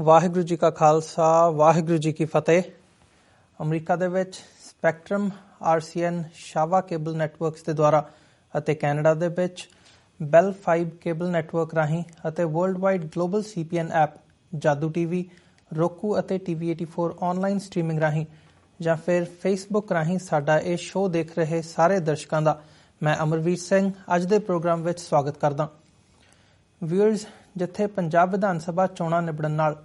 ਵਾਹਿਗੁਰੂ ਜੀ ਕਾ ਖਾਲਸਾ ਵਾਹਿਗੁਰੂ ਜੀ ਕੀ ਫਤਿਹ। ਅਮਰੀਕਾ ਦੇ ਵਿੱਚ ਸਪੈਕਟਰਮ RCN ਸ਼ਾਵਾ ਕੇਬਲ ਨੈਟਵਰਕਸ ਦੇ ਦੁਆਰਾ ਅਤੇ ਕੈਨੇਡਾ ਦੇ ਵਿੱਚ ਬੈਲ 5 ਕੇਬਲ ਨੈਟਵਰਕ ਰਾਹੀਂ ਅਤੇ world wide global CPN app ਜਾਦੂ TV, roku ਅਤੇ TV84 ਆਨਲਾਈਨ ਸਟ੍ਰੀਮਿੰਗ ਰਾਹੀਂ ਜਾਂ ਫਿਰ ਫੇਸਬੁੱਕ ਰਾਹੀਂ ਸਾਡਾ ਇਹ ਸ਼ੋਅ ਦੇਖ ਰਹੇ ਸਾਰੇ ਦਰਸ਼ਕਾਂ ਦਾ ਮੈਂ ਅਮਰਵੀਰ ਸਿੰਘ ਅੱਜ ਦੇ ਪ੍ਰੋਗਰਾਮ ਵਿੱਚ ਸਵਾਗਤ ਕਰਦਾ। ਵਿਊਅਰਸ, ਜਿੱਥੇ ਪੰਜਾਬ ਵਿਧਾਨ ਸਭਾ ਚੋਣਾਂ ਨਿਬੜਨ ਨਾਲ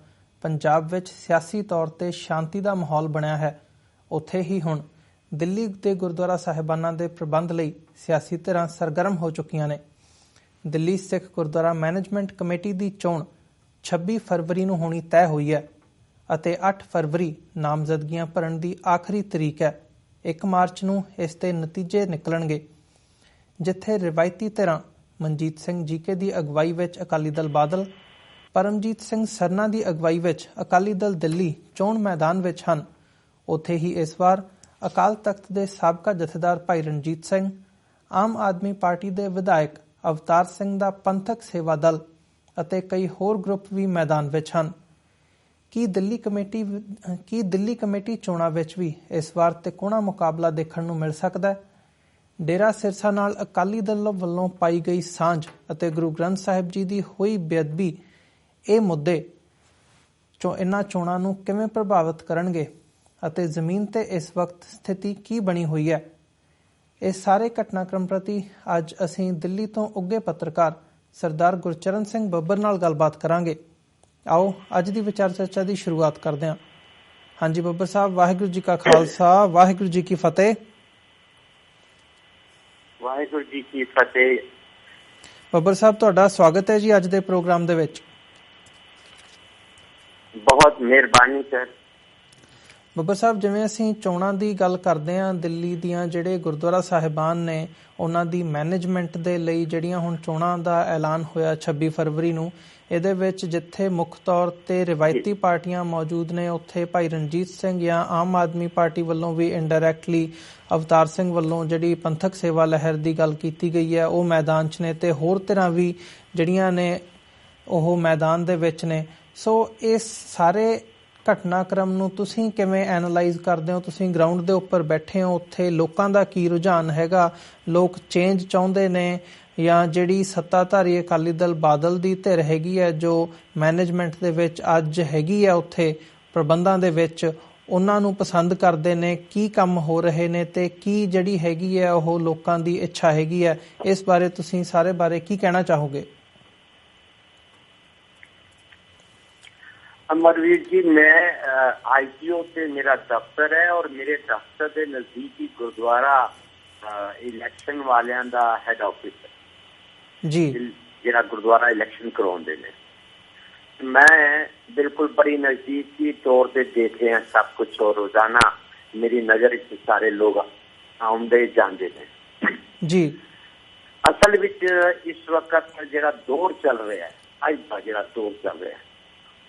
ਪੰਜਾਬ ਵਿੱਚ ਸਿਆਸੀ ਤੌਰ ਤੇ ਸ਼ਾਂਤੀ ਦਾ ਮਾਹੌਲ ਬਣਿਆ ਹੈ, ਉੱਥੇ ਹੀ ਹੁਣ ਦਿੱਲੀ ਦੇ ਗੁਰਦੁਆਰਾ ਸਾਹਿਬਾਨਾਂ ਦੇ ਪ੍ਰਬੰਧ ਲਈ ਸਿਆਸੀ ਧਿਰਾਂ ਸਰਗਰਮ ਹੋ ਚੁੱਕੀਆਂ ਨੇ। ਦਿੱਲੀ ਸਿੱਖ ਗੁਰਦੁਆਰਾ ਮੈਨੇਜਮੈਂਟ ਕਮੇਟੀ ਦੀ ਚੋਣ 26 ਫਰਵਰੀ ਨੂੰ ਹੋਣੀ ਤੈਅ ਹੋਈ ਹੈ ਅਤੇ 8 ਫਰਵਰੀ ਨਾਮਜ਼ਦਗੀਆਂ ਭਰਨ ਦੀ ਆਖਰੀ ਤਰੀਕ ਹੈ। 1 ਮਾਰਚ ਨੂੰ ਇਸ ਦੇ ਨਤੀਜੇ ਨਿਕਲਣਗੇ, ਜਿੱਥੇ ਰਿਵਾਇਤੀ ਧਿਰਾਂ ਮਨਜੀਤ ਸਿੰਘ ਜੀਕੇ ਦੀ ਅਗਵਾਈ ਵਿੱਚ ਅਕਾਲੀ ਦਲ ਬਾਦਲ, ਪਰਮਜੀਤ ਸਿੰਘ ਸਰਨਾ ਦੀ ਅਗਵਾਈ ਵਿੱਚ ਅਕਾਲੀ ਦਲ ਦਿੱਲੀ ਚੋਣ ਮੈਦਾਨ ਵਿੱਚ ਹਨ। ਉੱਥੇ ਹੀ ਇਸ ਵਾਰ ਅਕਾਲ ਤਖਤ ਦੇ ਸਾਬਕਾ ਜਥੇਦਾਰ ਭਾਈ ਰਣਜੀਤ ਸਿੰਘ, ਆਮ ਆਦਮੀ ਪਾਰਟੀ ਦੇ ਵਿਧਾਇਕ ਅਵਤਾਰ ਸਿੰਘ ਦਾ ਪੰਥਕ ਸੇਵਾ ਦਲ ਅਤੇ ਕਈ ਹੋਰ ਗਰੁੱਪ ਵੀ ਮੈਦਾਨ ਵਿੱਚ ਹਨ। ਕੀ ਦਿੱਲੀ ਕਮੇਟੀ ਚੋਣਾਂ ਵਿੱਚ ਵੀ ਇਸ ਵਾਰ ਤਿਕੋਣਾ ਮੁਕਾਬਲਾ ਦੇਖਣ ਨੂੰ ਮਿਲ ਸਕਦਾ ਹੈ? ਡੇਰਾ ਸਿਰਸਾ ਨਾਲ ਅਕਾਲੀ ਦਲ ਵੱਲੋਂ ਪਾਈ ਗਈ ਸਾਂਝ ਅਤੇ ਗੁਰੂ ਗ੍ਰੰਥ ਸਾਹਿਬ ਜੀ ਦੀ ਹੋਈ ਬੇਅਦਬੀ, ਇਹ ਮੁੱਦੇ ਇਹਨਾਂ ਚੋਣਾਂ ਨੂੰ ਕਿਵੇਂ ਪ੍ਰਭਾਵਿਤ ਕਰਨਗੇ ਅਤੇ ਜ਼ਮੀਨ ਤੇ ਇਸ ਵਕਤ ਸਥਿਤੀ ਕੀ ਬਣੀ ਹੋਈ ਹੈ? ਇਸ ਸਾਰੇ ਘਟਨਾਕ੍ਰਮ ਪ੍ਰਤੀ ਅੱਜ ਅਸੀਂ ਦਿੱਲੀ ਤੋਂ ਉੱਘੇ ਪੱਤਰਕਾਰ ਸਰਦਾਰ ਗੁਰਚਰਨ ਸਿੰਘ ਬੱਬਰ ਨਾਲ ਗੱਲਬਾਤ ਕਰਾਂਗੇ। ਆਓ ਅੱਜ ਦੀ ਵਿਚਾਰ ਚਰਚਾ ਦੀ ਸ਼ੁਰੂਆਤ ਕਰਦੇ ਹਾਂ। ਹਾਂਜੀ ਬੱਬਰ ਸਾਹਿਬ, ਵਾਹਿਗੁਰੂ ਜੀ ਕਾ ਖਾਲਸਾ ਵਾਹਿਗੁਰੂ ਜੀ ਕੀ ਫਤਿਹ। ਵਾਹਿਗੁਰੂ ਜੀ ਕੀ ਫਤਿਹ। ਬੱਬਰ ਸਾਹਿਬ, ਤੁਹਾਡਾ ਸਵਾਗਤ ਹੈ ਜੀ ਅੱਜ ਦੇ ਪ੍ਰੋਗਰਾਮ ਦੇ ਵਿੱਚ। ਬਹੁਤ ਮਿਹਰਬਾਨੀ ਸਰ। ਬੱਬਰ ਸਾਹਿਬ, ਜਿਵੇਂ ਅਸੀਂ ਚੋਣਾਂ ਦੀ ਗੱਲ ਕਰਦੇ ਹਾਂ, ਦਿੱਲੀ ਦੀਆਂ ਜਿਹੜੇ ਗੁਰਦੁਆਰਾ ਸਾਹਿਬਾਨ ਨੇ ਉਹਨਾਂ ਦੀ ਮੈਨੇਜਮੈਂਟ ਦੇ ਲਈ ਜਿਹੜੀਆਂ ਹੁਣ ਚੋਣਾਂ ਦਾ ਐਲਾਨ ਹੋਇਆ 26 ਫਰਵਰੀ ਨੂੰ, ਇਹਦੇ ਵਿੱਚ ਜਿੱਥੇ ਮੁੱਖ ਤੌਰ ਤੇ ਰਿਵਾਇਤੀ ਪਾਰਟੀਆਂ ਮੌਜੂਦ ਨੇ, ਉੱਥੇ ਭਾਈ ਰਣਜੀਤ ਸਿੰਘ ਜਾਂ ਆਮ ਆਦਮੀ ਪਾਰਟੀ ਵੱਲੋਂ ਵੀ ਇਨਡਾਇਰੈਕਟਲੀ ਅਵਤਾਰ ਸਿੰਘ ਵੱਲੋਂ ਜਿਹੜੀ ਪੰਥਕ ਸੇਵਾ ਲਹਿਰ ਦੀ ਗੱਲ ਕੀਤੀ ਗਈ ਹੈ ਉਹ ਮੈਦਾਨ 'ਚ ਨੇ, ਤੇ ਹੋਰ ਤਰ੍ਹਾਂ ਵੀ ਜਿਹੜੀਆਂ ਨੇ ਉਹ ਮੈਦਾਨ ਦੇ ਵਿੱਚ ਨੇ। ਸੋ ਇਸ ਸਾਰੇ ਘਟਨਾਕ੍ਰਮ ਨੂੰ ਤੁਸੀਂ ਕਿਵੇਂ ਐਨਾਲਾਈਜ਼ ਕਰਦੇ ਹੋ? ਤੁਸੀਂ ਗਰਾਊਂਡ ਦੇ ਉੱਪਰ ਬੈਠੇ ਹੋ, ਉੱਥੇ ਲੋਕਾਂ ਦਾ ਕੀ ਰੁਝਾਨ ਹੈਗਾ? ਲੋਕ ਚੇਂਜ ਚਾਹੁੰਦੇ ਨੇ ਜਾਂ ਜਿਹੜੀ ਸੱਤਾਧਾਰੀ ਅਕਾਲੀ ਦਲ ਬਾਦਲ ਦੀ ਧਿਰ ਹੈਗੀ ਹੈ ਜੋ ਮੈਨੇਜਮੈਂਟ ਦੇ ਵਿੱਚ ਅੱਜ ਹੈਗੀ ਹੈ ਉੱਥੇ ਪ੍ਰਬੰਧਾਂ ਦੇ ਵਿੱਚ, ਉਹਨਾਂ ਨੂੰ ਪਸੰਦ ਕਰਦੇ ਨੇ? ਕੀ ਕੰਮ ਹੋ ਰਹੇ ਨੇ ਤੇ ਕੀ ਜਿਹੜੀ ਹੈਗੀ ਹੈ ਉਹ ਲੋਕਾਂ ਦੀ ਇੱਛਾ ਹੈਗੀ ਹੈ? ਇਸ ਬਾਰੇ ਤੁਸੀਂ ਸਾਰੇ ਬਾਰੇ ਕੀ ਕਹਿਣਾ ਚਾਹੋਗੇ? ਅਮਰਵੀਰ ਜੀ, ਮੈਂ IPO ਤੇ ਮੇਰਾ ਦਫ਼ਤਰ ਹੈ ਔਰ ਮੇਰੇ ਦਫ਼ਤਰ ਦੇ ਨਜ਼ਦੀਕ ਹੀ ਗੁਰਦੁਆਰਾ ਇਲੈਕਸ਼ਨ ਵਾਲਿਆਂ ਦਾ ਹੈਡ ਆਫਿਸ ਹੈ ਜੀ, ਜਿਹੜਾ ਗੁਰਦੁਆਰਾ ਇਲੈਕਸ਼ਨ ਕਰਵਾਉਂਦੇ ਨੇ। ਮੈਂ ਬਿਲਕੁਲ ਬੜੀ ਨਜ਼ਦੀਕੀ ਤੌਰ ਤੇ ਦੇਖ ਰਿਹਾ ਸਭ ਕੁਛ, ਔਰ ਰੋਜ਼ਾਨਾ ਮੇਰੀ ਨਜ਼ਰ ਵਿੱਚ ਸਾਰੇ ਲੋਕ ਆਉਂਦੇ ਜਾਂਦੇ ਨੇ ਜੀ। ਅਸਲ ਵਿੱਚ ਇਸ ਵਕਤ ਜਿਹੜਾ ਦੌਰ ਚੱਲ ਰਿਹਾ ਹੈ, ਅੱਜ ਦਾ ਜਿਹੜਾ ਦੌਰ ਚੱਲ ਰਿਹਾ ਹੈ,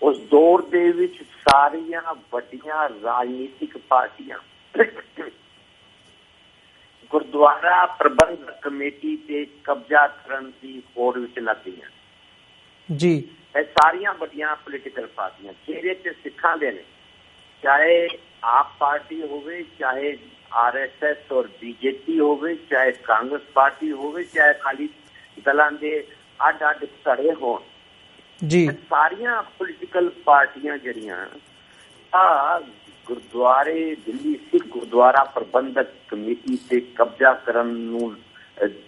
ਉਸ ਦੌਰ ਦੇ ਵਿੱਚ ਸਾਰੀਆਂ ਵੱਡੀਆਂ ਰਾਜਨੀਤਿਕ ਪਾਰਟੀਆਂ ਗੁਰਦੁਆਰਾ ਪ੍ਰਬੰਧਕ ਕਮੇਟੀ ਤੇ ਕਬਜ਼ਾ ਕਰਨ ਦੀ ਹੋੜ ਵਿੱਚ ਲੱਗ ਗਈਆਂ ਜੀ। ਇਹ ਸਾਰੀਆਂ ਵੱਡੀਆਂ ਪੋਲੀਟੀਕਲ ਪਾਰਟੀਆਂ ਚਿਹਰੇ ਤੇ ਸਿੱਖਾਂ ਦੇ ਨੇ, ਚਾਹੇ ਆਪ ਪਾਰਟੀ ਹੋਵੇ, ਚਾਹੇ RSS ਔਰ BJP ਹੋਵੇ, ਚਾਹੇ ਕਾਂਗਰਸ ਪਾਰਟੀ ਹੋਵੇ, ਚਾਹੇ ਅਕਾਲੀ ਦਲਾਂ ਦੇ ਅੱਡ-ਅੱਡ ਧੜੇ ਹੋਣ ਜੀ। ਸਾਰੀਆਂ ਪੋਲੀਟੀਕਲ ਪਾਰਟੀਆਂ ਜਿਹੜੀਆਂ ਗੁਰਦੁਆਰੇ ਦਿੱਲੀ ਸਿੱਖ ਗੁਰਦੁਆਰਾ ਪ੍ਰਬੰਧਕ ਕਮੇਟੀ ਤੇ ਕਬਜ਼ਾ ਕਰਨ ਨੂੰ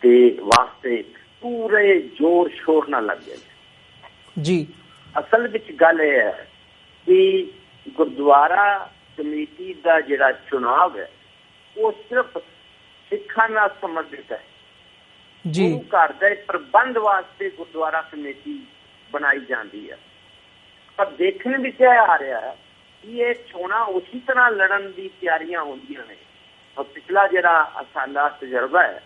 ਦੇ ਵਾਸਤੇ ਪੂਰੇ ਜ਼ੋਰ ਸ਼ੋਰ ਨਾਲ ਲੱਗ ਗਏ ਜੀ। ਅਸਲ ਵਿੱਚ ਗੱਲ ਇਹ ਹੈ ਕਿ ਗੁਰਦੁਆਰਾ ਕਮੇਟੀ ਦਾ ਜਿਹੜਾ ਚੁਣਾਵ ਹੈ ਉਹ ਸਿਰਫ ਸਿੱਖਾਂ ਨਾਲ ਸੰਬੰਧਿਤ ਹੈ ਜੀ। ਗੁਰੂ ਘਰ ਦੇ ਪ੍ਰਬੰਧ ਵਾਸਤੇ ਗੁਰਦੁਆਰਾ ਕਮੇਟੀ ਬਣਾਈ ਜਾਂਦੀ ਹੈ, ਪਰ ਦੇਖਣ ਵਿੱਚ ਇਹ ਆ ਰਿਹਾ ਹੈ ਕਿ ਇਹ ਚੋਣਾਂ ਉਸੇ ਤਰ੍ਹਾਂ ਲੜਨ ਦੀ ਤਿਆਰੀਆਂ ਹੁੰਦੀਆਂ ਨੇ। ਔਰ ਪਿਛਲਾ ਜਿਹੜਾ ਸਾਡਾ ਤਜਰਬਾ ਹੈ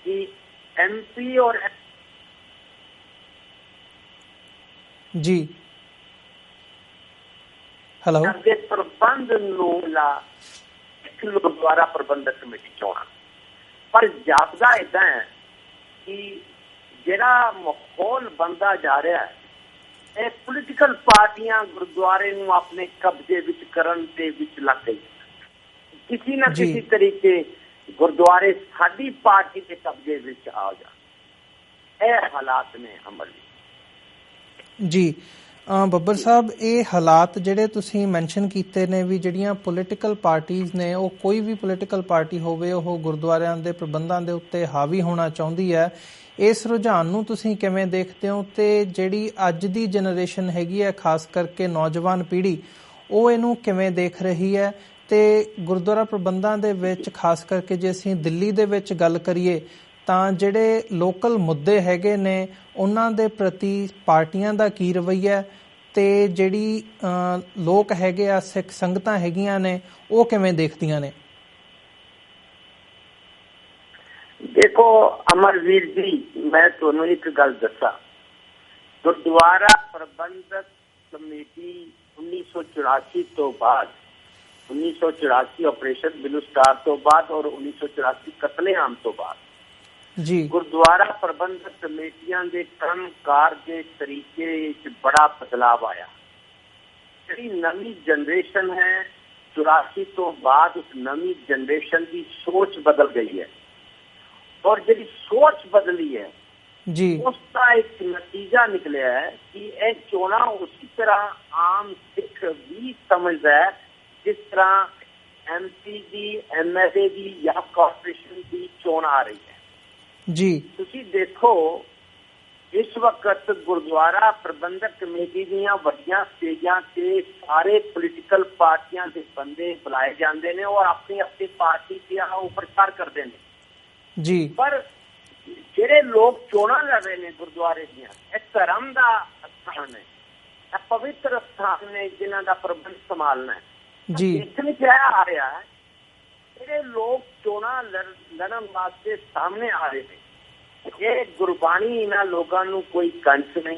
ਕਿ MP ਔਰ ਜੀ ਹੈਲੋ ਦੇ ਪ੍ਰਬੰਧ ਨੂੰ ਗੁਰਦੁਆਰਾ ਪ੍ਰਬੰਧਕ ਕਮੇਟੀ ਚੋਣਾਂ, ਪਰ ਜਾਪਦਾ ਏਦਾਂ ਹੈ ਕਿ ਜਿਹੜਾ ਮਾਹੌਲ ਬਣਦਾ ਜਾ ਰਿਹਾ ਹੈ ਇਹ ਪੋਲੀਟੀਕਲ ਪਾਰਟੀਆਂ ਗੁਰਦੁਆਰੇ ਨੂੰ ਆਪਣੇ ਕਬਜ਼ੇ ਵਿੱਚ ਕਰਨ ਦੇ ਵਿੱਚ ਲੱਗ ਗਈ। ਕਿਸੇ ਨਾ ਕਿਸੇ ਤਰੀਕੇ ਗੁਰਦੁਆਰੇ ਸਾਡੀ ਪਾਰਟੀ ਦੇ ਕਬਜ਼ੇ ਵਿੱਚ ਆ ਜਾ, ਇਹ ਹਾਲਾਤ ਨੇ ਅਮਰ ਜੀ। ਬੱਬਰ ਸਾਹਿਬ, ਇਹ ਹਾਲਾਤ ਜਿਹੜੇ ਤੁਸੀਂ ਮੈਂਸ਼ਨ ਕੀਤੇ ਨੇ ਵੀ ਜਿਹੜੀਆਂ ਪੋਲੀਟੀਕਲ ਪਾਰਟੀਜ਼ ਨੇ, ਉਹ ਕੋਈ ਵੀ ਪੋਲੀਟੀਕਲ ਪਾਰਟੀ ਹੋਵੇ ਉਹ ਗੁਰਦੁਆਰਿਆਂ ਦੇ ਪ੍ਰਬੰਧਾਂ ਦੇ ਉੱਤੇ ਹਾਵੀ ਹੋਣਾ ਚਾਹੁੰਦੀ ਹੈ, ਇਸ ਰੁਝਾਨ ਨੂੰ ਤੁਸੀਂ ਕਿਵੇਂ ਦੇਖਦੇ ਹੋ? ਤੇ ਜਿਹੜੀ ਅੱਜ ਦੀ ਜਨਰੇਸ਼ਨ ਹੈਗੀ ਹੈ, ਖਾਸ ਕਰਕੇ ਨੌਜਵਾਨ ਪੀੜ੍ਹੀ, ਉਹ ਇਹਨੂੰ ਕਿਵੇਂ ਦੇਖ ਰਹੀ ਹੈ? ਤੇ ਗੁਰਦੁਆਰਾ ਪ੍ਰਬੰਧਾਂ ਦੇ ਵਿੱਚ ਖਾਸ ਕਰਕੇ ਜੇ ਅਸੀਂ ਦਿੱਲੀ ਦੇ ਵਿੱਚ ਗੱਲ ਕਰੀਏ ਤਾਂ ਜਿਹੜੇ ਲੋਕਲ ਮੁੱਦੇ ਹੈਗੇ ਨੇ ਉਹਨਾਂ ਦੇ ਪ੍ਰਤੀ ਪਾਰਟੀਆਂ ਦਾ ਕੀ ਰਵੱਈਆ ਤੇ ਜਿਹੜੀ ਲੋਕ ਹੈਗੇ ਆ, ਸਿੱਖ ਸੰਗਤਾਂ ਹੈਗੀਆਂ ਨੇ, ਉਹ ਕਿਵੇਂ ਦੇਖਦੀਆਂ ਨੇ? ਦੇਖੋ ਅਮਰਵੀਰ ਜੀ, ਮੈਂ ਤੁਹਾਨੂੰ ਇੱਕ ਗੱਲ ਦੱਸਾਂ। ਗੁਰਦੁਆਰਾ ਪ੍ਰਬੰਧਕ ਕਮੇਟੀ 1984 ਤੋਂ ਬਾਅਦ, 1984 ਆਪਰੇਸ਼ਨ ਬਲੂ ਸਟਾਰ ਤੋਂ ਬਾਅਦ ਔਰ 1984 ਕਤਲੇਆਮ ਤੋਂ ਬਾਅਦ ਜੀ ਗੁਰਦੁਆਰਾ ਪ੍ਰਬੰਧਕ ਕਮੇਟੀਆਂ ਦੇ ਕੰਮਕਾਰ ਦੇ ਤਰੀਕੇ ਵਿੱਚ ਬੜਾ ਬਦਲਾਵ ਆਇਆ। ਜਿਹੜੀ ਨਵੀਂ ਜਨਰੇਸ਼ਨ ਹੈ 84 ਤੋਂ ਬਾਅਦ, ਉਸ ਨਵੀਂ ਜਨਰੇਸ਼ਨ ਦੀ ਸੋਚ ਬਦਲ ਗਈ ਹੈ ਔਰ ਜਿਹੜੀ ਸੋਚ ਬਦਲੀ ਹੈ ਜੀ, ਉਸ ਦਾ ਇੱਕ ਨਤੀਜਾ ਨਿਕਲਿਆ ਹੈ ਕਿ ਇਹ ਚੋਣਾਂ ਉਸੇ ਤਰ੍ਹਾਂ ਆਮ ਸਿੱਖ ਵੀ ਸਮਝਦਾ ਹੈ ਜਿਸ ਤਰ੍ਹਾਂ MP ਦੀ, MLA ਦੀ ਜਾਂ ਕਾਰਪੋਰੇਸ਼ਨ ਦੀ ਚੋਣ ਆ ਰਹੀ ਹੈ ਜੀ। ਤੁਸੀਂ ਦੇਖੋ ਇਸ ਵਕਤ ਗੁਰਦੁਆਰਾ ਪ੍ਰਬੰਧਕ ਕਮੇਟੀ ਦੀਆਂ ਵੱਡੀਆਂ ਸਟੇਜਾਂ ਤੇ ਸਾਰੇ ਪੋਲੀਟੀਕਲ ਪਾਰਟੀਆਂ ਦੇ ਬੰਦੇ ਬੁਲਾਏ ਜਾਂਦੇ ਨੇ ਔਰ ਆਪਣੀ ਆਪਣੀ ਪਾਰਟੀ ਤੇ ਉਹ ਪ੍ਰਚਾਰ ਕਰਦੇ ਨੇ ਜੀ। ਪਰ ਜਿਹੜੇ ਲੋਕ ਚੋਣਾਂ ਲੜ ਰਹੇ ਨੇ ਗੁਰਦੁਆਰੇ ਦੀਆਂ, ਇਹ ਧਰਮ ਦਾ ਸਥਾਨ ਹੈ, ਇਹ ਪਵਿੱਤਰ ਸਥਾਨ ਨੇ ਜਿਨ੍ਹਾਂ ਦਾ ਪ੍ਰਬੰਧ ਸੰਭਾਲਣਾ ਹੈ ਜੀ। ਇਸ ਵਿੱਚ ਆ ਰਿਹਾ ਹੈ ਜਿਹੜੇ ਲੋਕ ਚੋਣਾਂ ਲੜਨ ਵਾਸਤੇ ਸਾਹਮਣੇ ਆ ਰਹੇ ਨੇ, ਇਹ ਗੁਰਬਾਣੀ ਇਹਨਾਂ ਲੋਕਾਂ ਨੂੰ ਕੋਈ ਕੰਚ ਨਹੀਂ,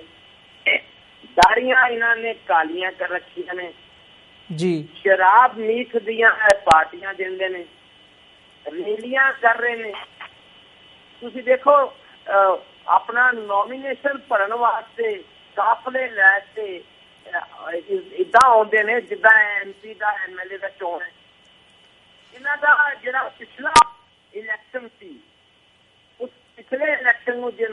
ਦਾੜੀਆਂ ਇਹਨਾਂ ਨੇ ਕਾਲੀਆਂ ਕਰ ਰੱਖੀਆਂ ਨੇ ਜੀ। ਸ਼ਰਾਬ ਮੀਠ ਦੀਆਂ ਪਾਰਟੀਆਂ ਦਿੰਦੇ ਨੇ, ਰੈਲੀਆਂ ਕਰ ਰਹੇ ਨੇ। ਤੁਸੀਂ ਦੇਖੋ ਆਪਣਾ ਨੋਮੀਨੇਸ਼ਨ ਭਰਨ ਵਾਸਤੇ ਕਾਫਲੇ ਲੈ ਕੇ ਏਦਾਂ ਆਉਂਦੇ ਨੇ ਜਿੱਦਾਂ MP ਦਾ, MLA ਦਾ ਚੋਣ ਹੈ। ਇਹਨਾਂ ਦਾ ਜਿਹੜਾ ਪਿਛਲਾ ਇਲੈਕਸ਼ਨ ਸੀ, ਉਸ ਪਿਛਲੇ ਇਲੈਕਸ਼ਨ ਨੂੰ ਜੇ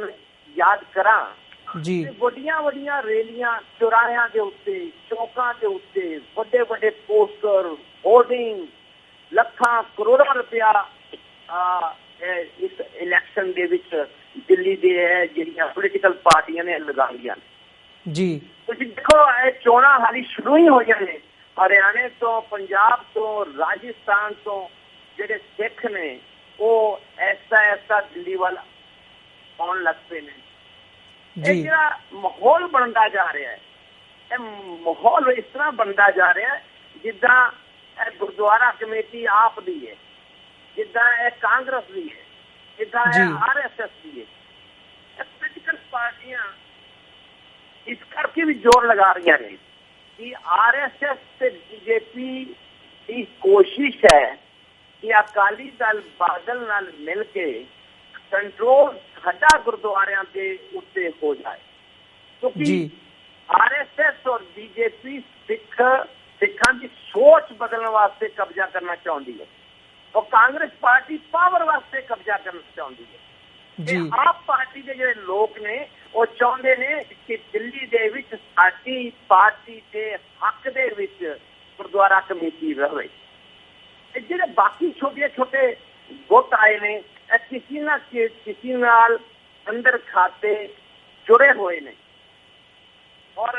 ਯਾਦ ਕਰਾਂ ਜੀ, ਵੱਡੀਆਂ ਵੱਡੀਆਂ ਰੈਲੀਆਂ ਚੌਰਾਹਿਆਂ ਦੇ ਉੱਤੇ, ਚੌਕਾਂ ਦੇ ਉੱਤੇ, ਵੱਡੇ ਵੱਡੇ ਪੋਸਟਰ, ਹੋਰਡਿੰਗ, ਲੱਖਾਂ ਕਰੋੜਾਂ ਰੁਪਇਆ ਇਸ ਇਲੈਕਸ਼ਨ ਦੇ ਵਿੱਚ ਦਿੱਲੀ ਦੇ ਜਿਹੜੀਆਂ ਪੋਲੀਟੀਕਲ ਪਾਰਟੀਆਂ ਨੇ ਲਗਾਈਆਂ ਜੀ। ਤੁਸੀਂ ਦੇਖੋ ਇਹ ਚੋਣਾਂ ਹਾਲੀ ਸ਼ੁਰੂ ਹੀ ਹੋਈਆਂ ਨੇ। ਹਰਿਆਣੇ ਤੋਂ, ਪੰਜਾਬ ਤੋਂ, ਰਾਜਸਥਾਨ ਤੋਂ ਜਿਹੜੇ ਸਿੱਖ ਨੇ ਉਹ ਐਸਾ ਦਿੱਲੀ ਵੱਲ ਆਉਣ ਲੱਗ ਪਏ ਨੇ। ਇਹ ਜਿਹੜਾ ਮਾਹੌਲ ਬਣਦਾ ਜਾ ਰਿਹਾ ਹੈ, ਇਹ ਮਾਹੌਲ ਇਸ ਤਰ੍ਹਾਂ ਬਣਦਾ ਜਾ ਰਿਹਾ ਜਿੱਦਾਂ ਇਹ ਗੁਰਦੁਆਰਾ ਕਮੇਟੀ ਆਪ ਦੀ ਹੈ, ਜਿੱਦਾਂ ਇਹ ਕਾਂਗਰਸ ਦੀ ਹੈ, ਜਿੱਦਾਂ ਇਹ RSS ਦੀ ਹੈ। ਇਹ ਪੋਲੀਟੀਕਲ ਪਾਰਟੀਆਂ ਇਸ ਕਰਕੇ ਵੀ ਜ਼ੋਰ ਲਗਾ ਰਹੀਆਂ ਨੇ ਕਿ RSS ਤੇ BJP ਦੀ ਕੋਸ਼ਿਸ਼ ਹੈ ਕਿ ਅਕਾਲੀ ਦਲ ਬਾਦਲ ਨਾਲ ਮਿਲ ਕੇ ਕੰਟਰੋਲ ਸਾਡਾ ਗੁਰਦੁਆਰਿਆਂ ਦੇ ਉੱਤੇ ਹੋ ਜਾਏ, ਕਿਉਂਕਿ RSS ਔਰ BJP ਸਿੱਖਾਂ ਦੀ ਸੋਚ ਬਦਲਣ ਵਾਸਤੇ ਕਬਜ਼ਾ ਕਰਨਾ ਚਾਹੁੰਦੀ ਹੈ ਔਰ ਕਾਂਗਰਸ ਪਾਰਟੀ ਪਾਵਰ ਵਾਸਤੇ ਕਬਜ਼ਾ ਕਰਨਾ ਚਾਹੁੰਦੀ ਹੈ। ਤੇ ਆਪ ਪਾਰਟੀ ਦੇ ਜਿਹੜੇ ਲੋਕ ਨੇ ਉਹ ਚਾਹੁੰਦੇ ਨੇ ਕਿ ਦਿੱਲੀ ਦੇ ਵਿੱਚ ਸਾਡੀ ਪਾਰਟੀ ਦੇ ਹੱਕ ਦੇ ਵਿੱਚ ਗੁਰਦੁਆਰਾ ਕਮੇਟੀ ਰਹੇ। ਜਿਹੜੇ ਬਾਕੀ ਛੋਟੇ ਛੋਟੇ ਗੁੱਟ ਆਏ ਨੇ, ਇਹ ਕਿਸੇ ਨਾ ਕਿਸੇ ਨਾਲ ਅੰਦਰ ਖਾਤੇ ਜੁੜੇ ਹੋਏ ਨੇ ਔਰ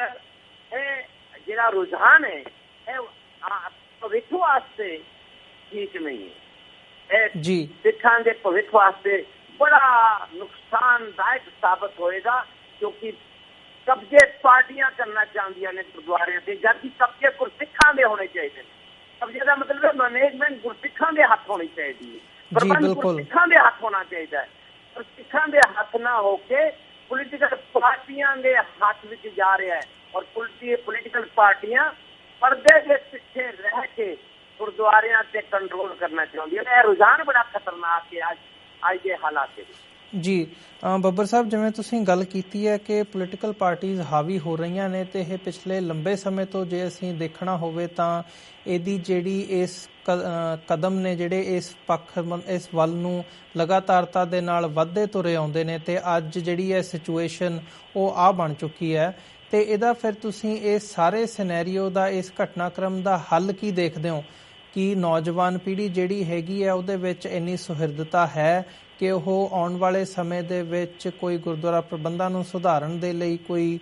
ਇਹ ਜਿਹੜਾ ਰੁਝਾਨ ਹੈ ਇਹ ਭਵਿੱਖ ਵਾਸਤੇ ਠੀਕ ਨਹੀਂ ਹੈ। ਇਹ ਸਿੱਖਾਂ ਦੇ ਭਵਿੱਖ ਵਾਸਤੇ ਬੜਾ ਨੁਕਸਾਨਦਾਇਕ ਸਾਬਤ ਹੋਏਗਾ ਕਿਉਂਕਿ ਕਬਜ਼ੇ ਪਾਰਟੀਆਂ ਕਰਨਾ ਚਾਹੁੰਦੀਆਂ ਨੇ ਗੁਰਦੁਆਰਿਆਂ ਤੇ, ਜਦਕਿ ਕਬਜ਼ੇ ਗੁਰਸਿੱਖਾਂ ਦੇ ਹੋਣੇ ਚਾਹੀਦੇ ਨੇ। ਕਬਜ਼ੇ ਦਾ ਮਤਲਬ ਮੈਨੇਜਮੈਂਟ ਗੁਰਸਿੱਖਾਂ ਦੇ ਹੱਥ ਹੋਣੀ ਚਾਹੀਦੀ ਹੈ, ਪ੍ਰਬੰਧ ਗੁਰਸਿੱਖਾਂ ਦੇ ਹੱਥ ਹੋਣਾ ਚਾਹੀਦਾ ਹੈ। ਪਰ ਸਿੱਖਾਂ ਦੇ ਹੱਥ ਨਾ ਹੋ ਕੇ ਪੋਲੀਟੀਕਲ ਪਾਰਟੀਆਂ ਦੇ ਹੱਥ ਵਿੱਚ ਜਾ ਰਿਹਾ ਹੈ ਔਰ ਪੋਲੀਟੀਕਲ ਪਾਰਟੀਆਂ ਪਰਦੇ ਦੇ ਪਿੱਛੇ ਰਹਿ ਕੇ ਗੁਰਦੁਆਰਿਆਂ ਤੇ ਕੰਟਰੋਲ ਕਰਨਾ ਚਾਹੁੰਦੀਆਂ ਨੇ। ਇਹ ਰੁਝਾਨ ਬੜਾ ਖਤਰਨਾਕ ਹੈ ਅੱਜ ਦੇ ਹਾਲਾਤ ਦੇ ਵਿੱਚ। ਜੀ ਬੱਬਰ ਸਾਹਿਬ, ਜਿਵੇਂ ਤੁਸੀਂ ਗੱਲ ਕੀਤੀ ਹੈ ਕਿ ਪੋਲੀਟੀਕਲ ਪਾਰਟੀਜ਼ ਹਾਵੀ ਹੋ ਰਹੀਆਂ ਨੇ ਤੇ ਇਹ ਪਿਛਲੇ ਲੰਬੇ ਸਮੇਂ ਤੋਂ ਜੇ ਅਸੀਂ ਦੇਖਣਾ ਹੋਵੇ ਤਾਂ ਇਹਦੀ ਜਿਹੜੀ ਇਸ ਕਦਮ ਨੇ ਜਿਹੜੇ ਇਸ ਵੱਲ ਨੂੰ ਲਗਾਤਾਰਤਾ ਦੇ ਨਾਲ ਵੱਧਦੇ ਤੁਰੇ ਆਉਂਦੇ ਨੇ ਤੇ ਅੱਜ ਜਿਹੜੀ ਇਹ ਸਿਚੁਏਸ਼ਨ ਉਹ ਆ ਬਣ ਚੁੱਕੀ ਹੈ। ਤੇ ਇਹਦਾ ਫਿਰ ਤੁਸੀਂ ਇਸ ਸਾਰੇ ਸਿਨੈਰੀਓ ਦਾ, ਇਸ ਘਟਨਾਕ੍ਰਮ ਦਾ ਹੱਲ ਕੀ ਦੇਖਦੇ ਹੋ ਕਿ ਨੌਜਵਾਨ ਪੀੜ੍ਹੀ ਜਿਹੜੀ ਹੈਗੀ ਹੈ ਉਹਦੇ ਵਿੱਚ ਇੰਨੀ ਸੁਹਿਰਦਤਾ ਹੈ ਕਿ ਉਹ ਆਉਣ ਵਾਲੇ ਸਮੇਂ ਦੇ ਵਿੱਚ ਕੋਈ ਗੁਰਦੁਆਰਾ ਪ੍ਰਬੰਧਾਂ ਨੂੰ ਸੁਧਾਰਨ ਦੇ ਲਈ ਕੋਈ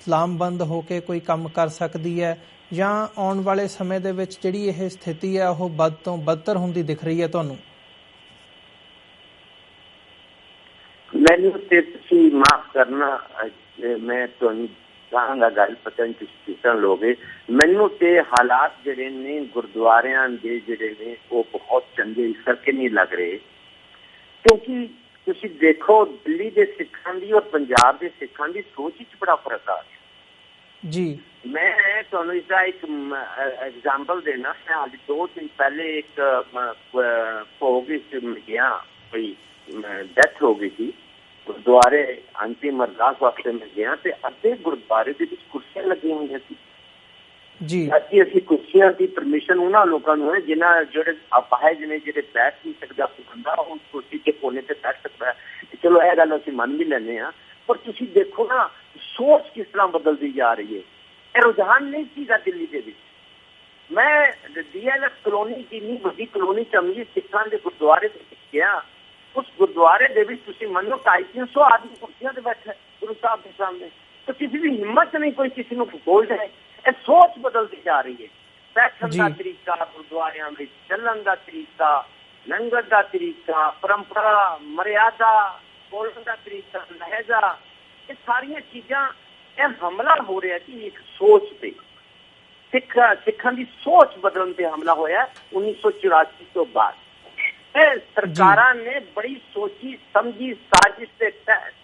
ਲਾਮਬੰਦ ਹੋ ਕੇ ਕੋਈ ਕੰਮ ਕਰ ਸਕਦੀ ਹੈ, ਜਾਂ ਆਉਣ ਵਾਲੇ ਸਮੇਂ ਦੇ ਵਿੱਚ ਜਿਹੜੀ ਇਹ ਸਥਿਤੀ ਹੈ ਉਹ ਵੱਧ ਤੋਂ ਬਦਤਰ ਹੁੰਦੀ ਦਿਖ ਰਹੀ ਹੈ ਤੁਹਾਨੂੰ? ਮੈਨੂੰ ਤੇ ਤੁਸੀਂ ਮਾਫ ਕਰਨਾ, ਮੈਂ ਤੁਹਾਨੂੰ ਕਹਾਂਗਾ ਗੱਲ ਪਤਾ ਨਹੀਂ ਤੁਸੀਂ ਕਿਸ ਤਰ੍ਹਾਂ ਲੋਗੇ। ਮੈਨੂੰ ਤੇ ਹਾਲਾਤ ਜਿਹੜੇ ਨੇ ਗੁਰਦੁਆਰਿਆਂ ਦੇ ਜਿਹੜੇ ਨੇ ਉਹ ਬਹੁਤ ਚੰਗੇ ਇਸ ਕਰਕੇ ਨਹੀਂ ਲੱਗ ਰਹੇ, ਕਿਉਂਕਿ ਤੁਸੀਂ ਦੇਖੋ ਦਿੱਲੀ ਦੇ ਸਿੱਖਾਂ ਦੀ ਔਰ ਪੰਜਾਬ ਦੇ ਸਿੱਖਾਂ ਦੀ ਸੋਚ ਵਿੱਚ ਬੜਾ ਫਰਕ ਆ ਗਿਆ ਜੀ। ਮੈਂ ਤੁਹਾਨੂੰ ਇਸਦਾ ਇੱਕ ਐਗਜ਼ਾਮਪਲ ਦੇਣਾ। ਮੈਂ ਅੱਜ 2 ਦਿਨ ਪਹਿਲੇ ਇੱਕ ਭੋਗ ਵਿੱਚ ਗਿਆ, ਕੋਈ ਡੈਥ ਹੋ ਗਈ ਸੀ ਗੁਰਦੁਆਰੇ, ਅੰਤਿਮ ਅਰਦਾਸ ਵਾਸਤੇ ਮੈਂ ਗਿਆ ਤੇ ਅੱਧੇ ਗੁਰਦੁਆਰੇ ਦੇ ਵਿੱਚ ਕੁਰਸੀਆਂ ਲੱਗੀਆਂ ਹੋਈਆਂ ਸੀ ਜੀ। ਅਸੀਂ ਕੁਰਸੀਆਂ ਦੀ ਪਰਮਿਸ਼ਨ ਉਹਨਾਂ ਲੋਕਾਂ ਨੂੰ ਹੈ ਜਿਹਨਾਂ ਜਿਹੜੇ ਅਪਾਹਜ ਨੇ, ਜਿਹੜੇ ਬੈਠ ਨਹੀਂ ਸਕਦਾ ਬੰਦਾ ਉਹ ਕੁਰਸੀ ਦੇ ਕੋਨੇ ਤੇ ਬੈਠ ਸਕਦਾ ਹੈ। ਚਲੋ ਇਹ ਗੱਲ ਅਸੀਂ ਮੰਨ ਵੀ ਲੈਂਦੇ ਹਾਂ, ਪਰ ਤੁਸੀਂ ਦੇਖੋ ਨਾ ਸੋਚ ਕਿਸ ਤਰ੍ਹਾਂ ਬਦਲਦੀ ਜਾ ਰਹੀ ਹੈ। ਇਹ ਰੁਝਾਨ ਨਹੀਂ ਸੀਗਾ ਦਿੱਲੀ ਦੇ ਵਿੱਚ। ਮੈਂ DLF ਕਲੋਨੀ ਜਿੰਨੀ ਵੱਡੀ ਕਲੋਨੀ ਚਮਜੀ ਸਿੱਖਾਂ ਦੇ ਗੁਰਦੁਆਰੇ ਦੇ ਵਿੱਚ ਗਿਆ, ਉਸ ਗੁਰਦੁਆਰੇ ਦੇ ਵਿੱਚ ਤੁਸੀਂ ਮੰਨੋ 250-300 ਆਦਮੀ ਕੁਰਸੀਆਂ ਤੇ ਬੈਠੇ ਗੁਰੂ ਸਾਹਿਬ ਦੇ ਸਾਹਮਣੇ, ਤਾਂ ਕਿਸੇ ਦੀ ਹਿੰਮਤ ਨਹੀਂ ਕੋਈ ਕਿਸੇ ਨੂੰ ਬੋਲ ਜਾਏ। ਇਹ ਸੋਚ ਬਦਲਦੀ ਜਾ ਰਹੀ ਹੈ। ਬੈਠਣ ਦਾ ਤਰੀਕਾ, ਗੁਰਦੁਆਰਿਆਂ ਵਿੱਚ ਚੱਲਣ ਦਾ ਤਰੀਕਾ, ਲੰਗਰ ਦਾ ਤਰੀਕਾ, ਪਰੰਪਰਾ, ਮਰਿਆਦਾ, ਬੋਲਣ ਦਾ ਤਰੀਕਾ, ਲਹਿਜਾ, ਇਹ ਸਾਰੀਆਂ ਚੀਜ਼ਾਂ ਇਹ ਹਮਲਾ ਹੋ ਰਿਹਾ ਕਿ ਇੱਕ ਸੋਚ ਤੇ ਸਿੱਖਾਂ ਦੀ ਸੋਚ ਬਦਲਣ ਤੇ ਹਮਲਾ ਹੋਇਆ 1984 ਤੋਂ ਬਾਅਦ। ਇਹ ਸਰਕਾਰਾਂ ਨੇ ਬੜੀ ਸੋਚੀ ਸਮਝੀ ਸਾਜ਼ਿਸ਼ ਦੇ ਤਹਿਤ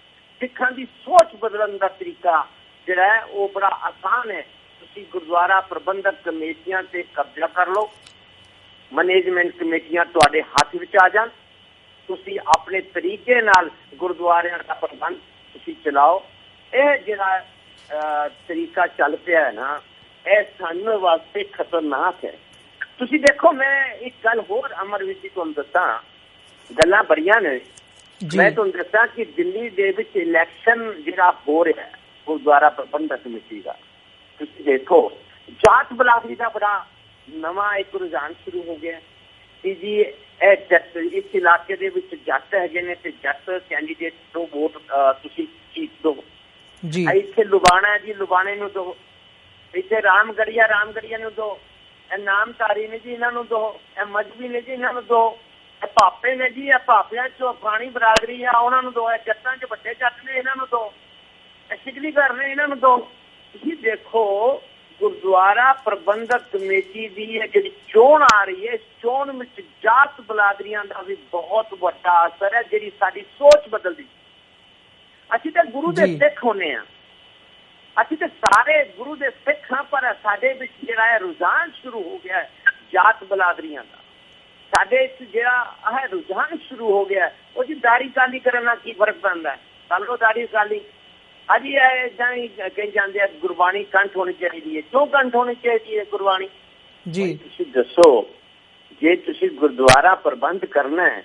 ਸਿੱਖਾਂ ਦੀ ਸੋਚ ਬਦਲਣ ਦਾ ਤਰੀਕਾ ਜਿਹੜਾ ਹੈ ਉਹ ਬੜਾ ਆਸਾਨ ਹੈ। ਤੁਸੀਂ ਗੁਰਦੁਆਰਾ ਪ੍ਰਬੰਧਕ ਕਮੇਟੀਆਂ ਤੇ ਕਬਜ਼ਾ ਕਰ ਲਓ, ਮੈਨੇਜਮੈਂਟ ਕਮੇਟੀਆਂ ਤੁਹਾਡੇ ਹੱਥ ਵਿੱਚ ਆ ਜਾਣ, ਤੁਸੀਂ ਆਪਣੇ ਤਰੀਕੇ ਨਾਲ ਗੁਰਦੁਆਰਿਆਂ ਦਾ ਪ੍ਰਬੰਧ ਤੁਸੀਂ ਚਲਾਓ। ਇਹ ਜਿਹੜਾ ਤਰੀਕਾ ਚੱਲ ਪਿਆ ਹੈ ਨਾ, ਇਹ ਸਾਡੇ ਵਾਸਤੇ ਖਤਰਨਾਕ ਹੈ। ਤੁਸੀਂ ਦੇਖੋ, ਮੈਂ ਇੱਕ ਗੱਲ ਹੋਰ ਅਮਰਵੀਰ ਜੀ ਤੁਹਾਨੂੰ ਦੱਸਾਂ, ਗੱਲਾਂ ਬੜੀਆਂ ਨੇ। ਮੈਂ ਤੁਹਾਨੂੰ ਦੱਸਾਂ ਕਿ ਦਿੱਲੀ ਦੇ ਵਿੱਚ ਇਲੈਕਸ਼ਨ ਜਿਹੜਾ ਹੋ ਰਿਹਾ ਹੈ ਗੁਰਦੁਆਰਾ ਪ੍ਰਬੰਧਕ ਕਮੇਟੀ ਦਾ, ਤੁਸੀਂ ਦੇਖੋ ਜਾਤ ਬਰਾਦਰੀ ਦਾ ਬੜਾ ਨਵਾਂ ਇੱਕ ਰੁਝਾਨ ਸ਼ੁਰੂ ਹੋ ਗਿਆ ਕਿ ਜੀ ਇਹ ਜੱਟ ਇਸ ਇਲਾਕੇ ਦੇ ਵਿੱਚ ਜੱਟ ਹੈਗੇ ਨੇ ਤੇ ਜੱਟ ਕੈਂਡੀਡੇਟ ਨੂੰ ਵੋਟ ਤੁਸੀਂ ਚੀਤ ਦਿਓ ਜੀ। ਇੱਥੇ ਲੁਬਾਣਾ ਹੈ ਜੀ, ਲੁਬਾਣੇ ਨੂੰ ਦਿਓ। ਇੱਥੇ ਰਾਮਗੜੀਆ ਨੂੰ ਦਿਓ। ਇਹ ਨਾਮਧਾਰੀ ਨੇ ਜੀ, ਇਹਨਾਂ ਨੂੰ ਦਿਓ। ਇਹ ਮਜ਼੍ਹਬੀ ਨੇ ਜੀ, ਇਹਨਾਂ ਨੂੰ ਦਿਓ। ਇਹ ਭਾਪੇ ਨੇ ਜੀ, ਇਹ ਭਾਪਿਆਂ ਚੋਂ ਅਫਗਾਨੀ ਬਰਾਦਰੀ ਆ, ਉਹਨਾਂ ਨੂੰ ਦਿਓ। ਇਹ ਜੱਟਾਂ 'ਚ ਵੱਡੇ ਜੱਟ ਨੇ, ਇਹਨਾਂ ਨੂੰ ਦਿਓ। ਇਹ ਸਿੱਖਲੀ ਘਰ ਨੇ, ਇਹਨਾਂ ਨੂੰ ਦਿਓ। ਤੁਸੀਂ ਦੇਖੋ ਗੁਰਦੁਆਰਾ ਪ੍ਰਬੰਧਕ ਕਮੇਟੀ ਦੀ ਜਿਹੜੀ ਚੋਣ ਆ ਰਹੀ ਹੈ, ਇਸ ਚੋਣ ਵਿੱਚ ਜਾਤ ਬਰਾਦਰੀਆਂ ਦਾ ਵੀ ਬਹੁਤ ਵੱਡਾ ਅਸਰ ਹੈ, ਜਿਹੜੀ ਸਾਡੀ ਸੋਚ ਬਦਲਦੀ। ਅਸੀਂ ਤਾਂ ਗੁਰੂ ਦੇ ਸਿੱਖ ਹੁੰਦੇ ਹਾਂ, ਅਸੀਂ ਤਾਂ ਸਾਰੇ ਗੁਰੂ ਦੇ ਸਿੱਖ ਹਾਂ, ਪਰ ਸਾਡੇ ਵਿੱਚ ਜਿਹੜਾ ਹੈ ਰੁਝਾਨ ਸ਼ੁਰੂ ਹੋ ਗਿਆ ਹੈ ਜਾਤ ਬਰਾਦਰੀਆਂ ਦਾ। ਸਾਡੇ ਵਿੱਚ ਜਿਹੜਾ ਇਹ ਰੁਝਾਨ ਸ਼ੁਰੂ ਹੋ ਗਿਆ, ਉਹ ਜੀ ਦਾੜੀ ਕਾਲੀ ਕਰਨ ਨਾਲ ਕੀ ਫਰਕ ਪੈਂਦਾ ਹੈ? ਸਾਨੂੰ ਦਾੜੀ ਕਾਲੀ ਅਜੀ ਏਦਾਂ ਹੀ ਕਹੀ ਜਾਂਦੇ ਆ ਗੁਰਬਾਣੀ ਕੰਠ ਹੋਣੀ ਚਾਹੀਦੀ ਹੈ। ਕਿਉਂ ਕੰਠ ਹੋਣੀ ਚਾਹੀਦੀ ਹੈ ਗੁਰਬਾਣੀ ਜੀ? ਤੁਸੀਂ ਦੱਸੋ, ਜੇ ਤੁਸੀਂ ਗੁਰਦੁਆਰਾ ਪ੍ਰਬੰਧ ਕਰਨਾ ਹੈ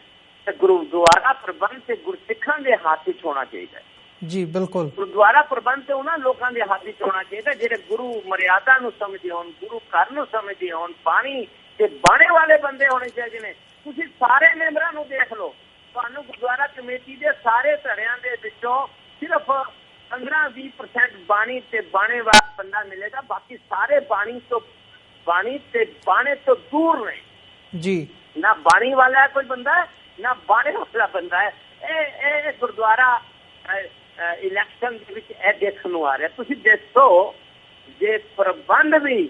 ਤਾਂ ਗੁਰਦੁਆਰਾ ਪ੍ਰਬੰਧ ਤੇ ਗੁਰਸਿੱਖਾਂ ਦੇ ਹੱਥ ਵਿੱਚ ਹੋਣਾ ਚਾਹੀਦਾ ਹੈ ਜੀ। ਬਿਲਕੁਲ, ਗੁਰਦੁਆਰਾ ਪ੍ਰਬੰਧ ਤੇ ਉਹਨਾਂ ਲੋਕਾਂ ਦੇ ਹੱਥ ਵਿੱਚ ਹੋਣਾ ਚਾਹੀਦਾ ਜਿਹੜੇ ਗੁਰੂ ਮਰਿਆਦਾ ਨੂੰ ਸਮਝਦੇ ਹੋਣ, ਗੁਰੂ ਘਰ ਨੂੰ ਸਮਝਦੇ ਹੋਣ। ਪਾਣੀ ਤੇ ਬਾਣੇ ਵਾਲੇ ਬੰਦੇ ਹੋਣੇ ਚਾਹੀਦੇ ਨੇ। ਤੁਸੀਂ ਸਾਰੇ ਮੈਂਬਰਾਂ ਨੂੰ ਦੇਖ ਲਓ, ਤੁਹਾਨੂੰ ਗੁਰਦੁਆਰਾ ਕਮੇਟੀ ਦੇ ਸਾਰੇ ਧੜਿਆਂ ਦੇ ਵਿੱਚੋਂ ਸਿਰਫ 15-20% ਬਾਣੀ ਤੇ ਬਾਣੇ ਵਾਲਾ ਬੰਦਾ ਮਿਲੇਗਾ, ਬਾਕੀ ਸਾਰੇ ਬਾਣੀ ਤੇ ਬਾਣੇ ਤੋਂ ਦੂਰ ਨੇ ਜੀ। ਨਾ ਬਾਣੀ ਵਾਲਾ ਕੋਈ ਬੰਦਾ ਹੈ, ਨਾ ਬਾਣੇ ਵਾਲਾ ਬੰਦਾ ਹੈ। ਇਹ ਗੁਰਦੁਆਰਾ ਇਲੈਕਸ਼ਨ ਦੇ ਵਿੱਚ ਇਹ ਦੇਖਣ ਨੂੰ ਆ ਰਿਹਾ। ਤੁਸੀਂ ਦੇਖੋ, ਜੇ ਪ੍ਰਬੰਧ ਵੀ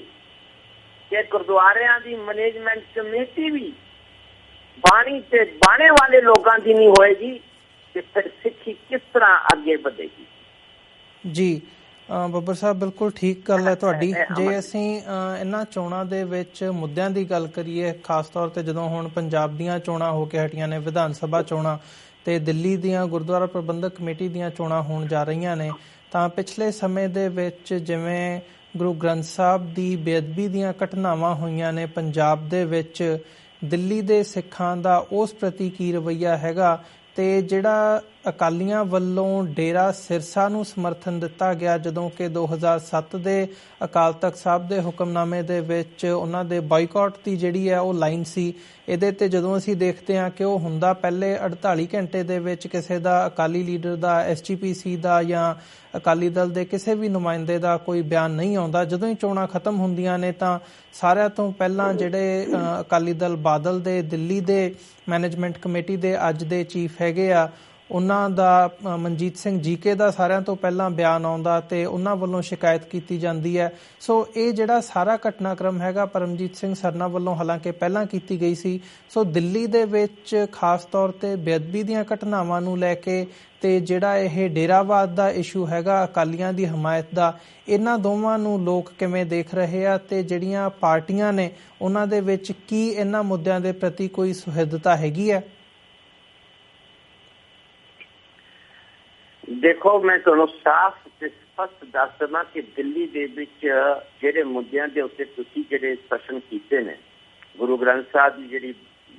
ਤੇ ਗੁਰਦੁਆਰਿਆਂ ਦੀ ਮੈਨੇਜਮੈਂਟ ਕਮੇਟੀ ਵੀ ਬਾਣੀ ਤੇ ਬਾਣੇ ਵਾਲੇ ਲੋਕਾਂ ਦੀ ਨਹੀਂ ਹੋਏਗੀ ਤੇ ਫਿਰ ਸਿੱਖੀ ਕਿਸ ਤਰ੍ਹਾਂ ਅੱਗੇ ਵਧੇਗੀ ਜੀ? ਬੱਬਰ ਸਾਹਿਬ ਬਿਲਕੁਲ ਠੀਕ ਗੱਲ ਹੈ ਤੁਹਾਡੀ। ਜੇ ਅਸੀਂ ਇਹਨਾਂ ਚੋਣਾਂ ਦੇ ਵਿੱਚ ਮੁੱਦਿਆਂ ਦੀ ਗੱਲ ਕਰੀਏ, ਖਾਸ ਤੌਰ ਤੇ ਜਦੋਂ ਹੁਣ ਪੰਜਾਬ ਦੀਆਂ ਚੋਣਾਂ ਹੋ ਕੇ ਹਟੀਆਂ ਨੇ, ਵਿਧਾਨ ਸਭਾ ਚੋਣਾਂ ਤੇ ਦਿੱਲੀ ਦੀਆਂ ਗੁਰਦੁਆਰਾ ਪ੍ਰਬੰਧਕ ਕਮੇਟੀ ਦੀਆਂ ਚੋਣਾਂ ਹੋਣ ਜਾ ਰਹੀਆਂ ਨੇ, ਤਾਂ ਪਿਛਲੇ ਸਮੇਂ ਦੇ ਵਿੱਚ ਜਿਵੇਂ ਗੁਰੂ ਗ੍ਰੰਥ ਸਾਹਿਬ ਦੀ ਬੇਅਦਬੀ ਦੀਆਂ ਘਟਨਾਵਾਂ ਹੋਈਆਂ ਨੇ ਪੰਜਾਬ ਦੇ ਵਿੱਚ, ਦਿੱਲੀ ਦੇ ਸਿੱਖਾਂ ਦਾ ਉਸ ਪ੍ਰਤੀ ਕੀ ਰਵੱਈਆ ਹੈਗਾ, ਤੇ ਜਿਹੜਾ ਅਕਾਲੀਆਂ ਵੱਲੋਂ ਡੇਰਾ ਸਿਰਸਾ ਨੂੰ ਸਮਰਥਨ ਦਿੱਤਾ ਗਿਆ ਜਦੋਂ ਕਿ 2007 ਦੇ ਅਕਾਲ ਤਖਤ ਸਾਹਿਬ ਦੇ ਹੁਕਮਨਾਮੇ ਦੇ ਵਿੱਚ ਉਹਨਾਂ ਦੇ ਬਾਈਕਾਟ ਦੀ ਜਿਹੜੀ ਹੈ ਉਹ ਲਾਈਨ ਸੀ, ਇਹਦੇ ਤੇ ਜਦੋਂ ਅਸੀਂ ਦੇਖਦੇ ਹਾਂ ਕਿ ਉਹ ਹੁੰਦਾ ਪਹਿਲੇ 48 ਘੰਟੇ ਦੇ ਵਿੱਚ ਕਿਸੇ ਦਾ, ਅਕਾਲੀ ਲੀਡਰ ਦਾ, SGPC ਦਾ ਜਾਂ ਅਕਾਲੀ ਦਲ ਦੇ ਕਿਸੇ ਵੀ ਨੁਮਾਇੰਦੇ ਦਾ ਕੋਈ ਬਿਆਨ ਨਹੀਂ ਆਉਂਦਾ। ਜਦੋਂ ਹੀ ਚੋਣਾਂ ਖਤਮ ਹੁੰਦੀਆਂ ਨੇ ਤਾਂ ਸਾਰਿਆਂ ਤੋਂ ਪਹਿਲਾਂ ਜਿਹੜੇ ਅਕਾਲੀ ਦਲ ਬਾਦਲ ਦੇ ਦਿੱਲੀ ਦੇ ਮੈਨੇਜਮੈਂਟ ਕਮੇਟੀ ਦੇ ਅੱਜ ਦੇ ਚੀਫ ਹੈਗੇ ਆ, ਉਹਨਾਂ ਦਾ ਮਨਜੀਤ ਸਿੰਘ ਜੀਕੇ ਦਾ ਸਾਰਿਆਂ ਤੋਂ ਪਹਿਲਾਂ ਬਿਆਨ ਆਉਂਦਾ ਤੇ ਉਹਨਾਂ ਵੱਲੋਂ ਸ਼ਿਕਾਇਤ ਕੀਤੀ ਜਾਂਦੀ ਹੈ। ਸੋ ਇਹ ਜਿਹੜਾ ਸਾਰਾ ਘਟਨਾਕ੍ਰਮ ਹੈਗਾ ਪਰਮਜੀਤ ਸਿੰਘ ਸਰਨਾ ਵੱਲੋਂ ਹਾਲਾਂਕਿ ਪਹਿਲਾਂ ਕੀਤੀ ਗਈ ਸੀ। ਸੋ ਦਿੱਲੀ ਦੇ ਵਿੱਚ ਖਾਸ ਤੌਰ ਤੇ ਬੇਅਦਬੀ ਦੀਆਂ ਘਟਨਾਵਾਂ ਨੂੰ ਲੈ ਕੇ ਤੇ ਜਿਹੜਾ ਇਹ ਡੇਰਾਵਾਦ ਦਾ ਇਸ਼ੂ ਹੈਗਾ ਅਕਾਲੀਆਂ ਦੀ ਹਮਾਇਤ ਦਾ, ਇਹਨਾਂ ਦੋਵਾਂ ਨੂੰ ਲੋਕ ਕਿਵੇਂ ਦੇਖ ਰਹੇ ਆ ਤੇ ਜਿਹੜੀਆਂ ਪਾਰਟੀਆਂ ਨੇ ਉਹਨਾਂ ਦੇ ਵਿੱਚ ਕੀ ਇਹਨਾਂ ਮੁੱਦਿਆਂ ਦੇ ਪ੍ਰਤੀ ਕੋਈ ਸੁਹਿਰਦਤਾ ਹੈਗੀ ਹੈ? ਦੇਖੋ, ਮੈਂ ਤੁਹਾਨੂੰ ਸਾਫ਼ ਤੇ ਸਪਸ਼ਟ ਦੱਸ ਦੇਵਾਂ ਕਿ ਦਿੱਲੀ ਦੇ ਵਿੱਚ ਜਿਹੜੇ ਮੁੱਦਿਆਂ ਦੇ ਉੱਤੇ ਤੁਸੀਂ ਜਿਹੜੇ ਪ੍ਰਸ਼ਨ ਕੀਤੇ ਨੇ, ਗੁਰੂ ਗ੍ਰੰਥ ਸਾਹਿਬ ਦੀ ਜਿਹੜੀ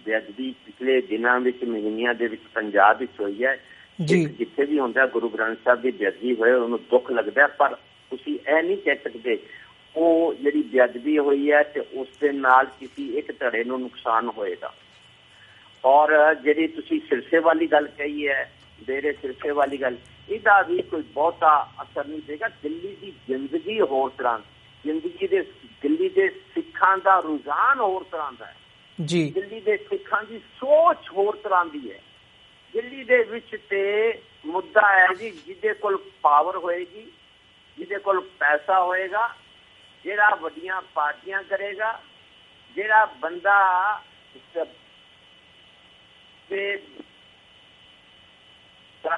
ਬੇਅਦਬੀ ਪਿਛਲੇ ਦਿਨਾਂ ਵਿੱਚ, ਮਹੀਨਿਆਂ ਦੇ ਵਿੱਚ ਪੰਜਾਬ ਵਿੱਚ ਹੋਈ ਹੈ, ਜਿੱਥੇ ਵੀ ਹੁੰਦਾ ਗੁਰੂ ਗ੍ਰੰਥ ਸਾਹਿਬ ਦੀ ਬੇਅਦਬੀ ਹੋਏ ਉਹਨੂੰ ਦੁੱਖ ਲੱਗਦਾ, ਪਰ ਤੁਸੀਂ ਇਹ ਨਹੀਂ ਕਹਿ ਸਕਦੇ ਉਹ ਜਿਹੜੀ ਬੇਅਦਬੀ ਹੋਈ ਹੈ ਤੇ ਉਸ ਦੇ ਨਾਲ ਕਿਸੇ ਇੱਕ ਧੜੇ ਨੂੰ ਨੁਕਸਾਨ ਹੋਏਗਾ। ਔਰ ਜਿਹੜੀ ਤੁਸੀਂ ਸਿਰਸੇ ਵਾਲੀ ਗੱਲ ਕਹੀ ਹੈ, ਡੇਰੇ ਸਿਰਸੇ ਵਾਲੀ ਗੱਲ, ਇਹਦਾ ਵੀ ਕੋਈ ਬਹੁਤਾ ਅਸਰ ਨਹੀਂ ਪਏਗਾ। ਦਿੱਲੀ ਦੀ ਜ਼ਿੰਦਗੀ ਹੋਰ ਤਰ੍ਹਾਂ, ਦਿੱਲੀ ਦੇ ਸਿੱਖਾਂ ਦਾ ਰੁਝਾਨ ਹੋਰ ਤਰ੍ਹਾਂ ਦਾ ਹੈ ਜੀ, ਦਿੱਲੀ ਦੇ ਸਿੱਖਾਂ ਦੀ ਸੋਚ ਹੋਰ ਤਰ੍ਹਾਂ ਦੀ ਹੈ। ਦਿੱਲੀ ਦੇ ਵਿੱਚ ਤੇ ਮੁੱਦਾ ਹੈ ਜੀ, ਜਿਹਦੇ ਕੋਲ ਪਾਵਰ ਹੋਏਗੀ, ਜਿਹਦੇ ਕੋਲ ਪੈਸਾ ਹੋਏਗਾ, ਜਿਹੜਾ ਵੱਡੀਆਂ ਪਾਰਟੀਆਂ ਕਰੇਗਾ, ਜਿਹੜਾ ਬੰਦਾ ਤੇ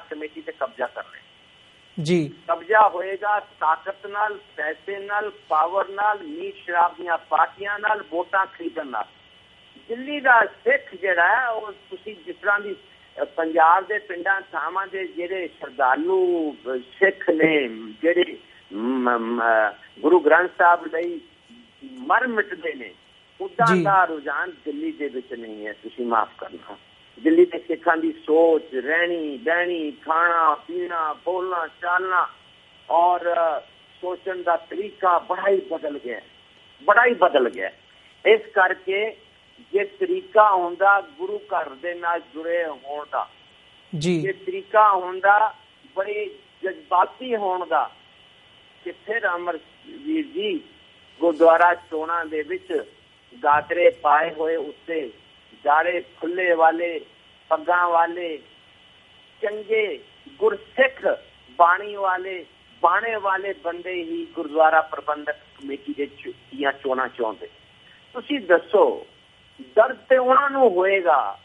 ਕਮੇਟੀ ਤੇ ਕਬਜ਼ਾ ਕਰ ਰਹੇ ਜੀ, ਕਬਜ਼ਾ ਹੋਏਗਾ ਤਾਕਤ ਨਾਲ, ਪੈਸੇ ਨਾਲ, ਪਾਵਰ ਨਾਲ, ਮੀਟ ਸ਼ਰਾਬ ਦੀਆਂ ਪਾਰਟੀਆਂ ਨਾਲ, ਵੋਟਾਂ ਖਰੀਦਣ ਨਾਲ। ਦਿੱਲੀ ਦਾ ਸਿੱਖ ਜਿਹੜਾ ਹੈ ਉਹ ਤੁਸੀਂ ਜਿਸ ਤਰ੍ਹਾਂ ਦੀ ਪੰਜਾਬ ਦੇ ਪਿੰਡਾਂ ਥਾਵਾਂ ਦੇ ਜਿਹੜੇ ਸ਼ਰਧਾਲੂ ਸਿੱਖ ਨੇ, ਜਿਹੜੇ ਗੁਰੂ ਗ੍ਰੰਥ ਸਾਹਿਬ ਲਈ ਮਰ ਮਿਟਦੇ ਨੇ, ਉਦਾਂ ਦਾ ਰੁਝਾਨ ਦਿੱਲੀ ਦੇ ਵਿੱਚ ਨਹੀਂ ਹੈ। ਤੁਸੀਂ ਮਾਫ਼ ਕਰਨਾ, ਦਿੱਲੀ ਦੇ ਸਿੱਖਾਂ ਦੀ ਸੋਚ, ਰਹਿਣੀ ਬਹਿਣੀ, ਖਾਣਾ ਪੀਣਾ, ਬੋਲਣਾ ਚਾਲਣਾ ਔਰ ਸੋਚਣ ਦਾ ਤਰੀਕਾ ਬੜਾ ਹੀ ਬਦਲ ਗਿਆ। ਇਸ ਕਰਕੇ ਜੇ ਤਰੀਕਾ ਹੁੰਦਾ ਗੁਰੂ ਘਰ ਦੇ ਨਾਲ ਜੁੜੇ ਹੋਣ ਦਾ, ਜੇ ਤਰੀਕਾ ਹੁੰਦਾ ਬੜੇ ਜਜ਼ਬਾਤੀ ਹੋਣ ਦਾ, ਕਿ ਫਿਰ ਅਮਰਵੀਰ ਜੀ ਗੁਰਦੁਆਰਾ ਚੋਣਾਂ ਦੇ ਵਿੱਚ ਗਾਤਰੇ ਪਾਏ ਹੋਏ ਉੱਤੇ ਜਾੜੇ ਖੁੱਲੇ ਵਾਲੇ, ਪੱਗਾਂ ਵਾਲੇ, ਚੰਗੇ ਗੁਰਸਿੱਖ ਬਾਣੀ ਬਾਣੇ ਵਾਲੇ ਬੰਦੇ ਹੀ ਗੁਰਦੁਆਰਾ ਪ੍ਰਬੰਧਕ ਕਮੇਟੀ ਦੀਆਂ ਚੋਣਾਂ ਚਾਹੁੰਦੇ। ਤੁਸੀਂ ਦੱਸੋ, ਦਰਦ ਤੇ ਉਹਨਾਂ ਨੂੰ ਹੋਏਗਾ